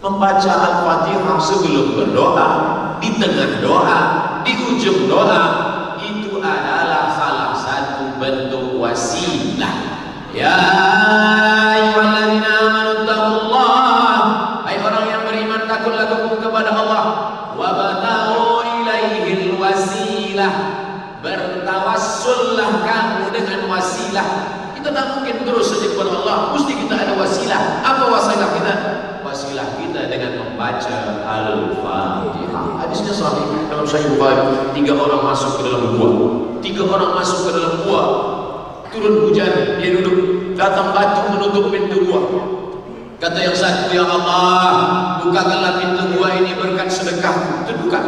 Membaca Al-Fatihah sebelum berdoa, di tengah doa, di ujung doa, itu adalah salah satu bentuk wasilah. Ya ayyuhalladzina amanu taqullah, hai orang yang beriman, takutlah kamu kepada Allah. Wa bataghu ilaihil wasilah, bertawassullah kamu dengan wasilah. Kita tak mungkin terus saja kepada Allah, mesti kita ada wasilah. Apa wasilah kita? Wasilah kita dengan membaca Al-Fatihah. Hadisnya sahih dalam Sahih Bukhari. 3 orang masuk ke dalam gua. 3 orang masuk ke dalam gua. Turun hujan, dia duduk. Datang batu menutup pintu gua. Kata yang satu, ya Allah, bukakanlah pintu gua ini berkat sedekah. Terbuka.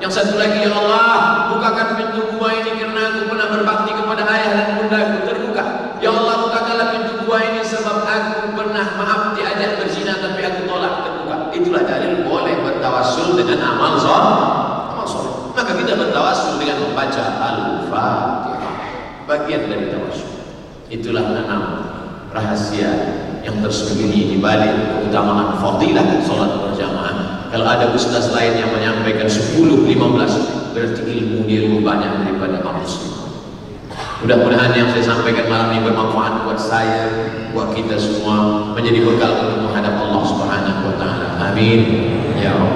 Yang satu lagi, ya Allah, bukakan pintu gua ini karena aku pernah berbakti kepada ayah dan bundaku. Terbuka. Ya Allah, bukakanlah pintu gua ini sebab aku pernah, maaf, diajak berzina tapi aku tolak. Terbuka. Itulah dalil boleh bertawassul dengan amal soleh. Maka kita bertawassul dengan membaca Al-Fatihah. Bagian dari tawassul. Itulah 6 rahasia yang tersembunyi di balik keutamaan fadilah salat berjamaah. Kalau ada ustaz lain yang menyampaikan 10, 15, berarti ilmu dia lebih banyak daripada kaum muslim. Mudah-mudahan yang saya sampaikan malam ini bermanfaat buat saya, buat kita semua, menjadi bekal untuk menghadap Allah Subhanahu wa taala. Amin. Ya Allah.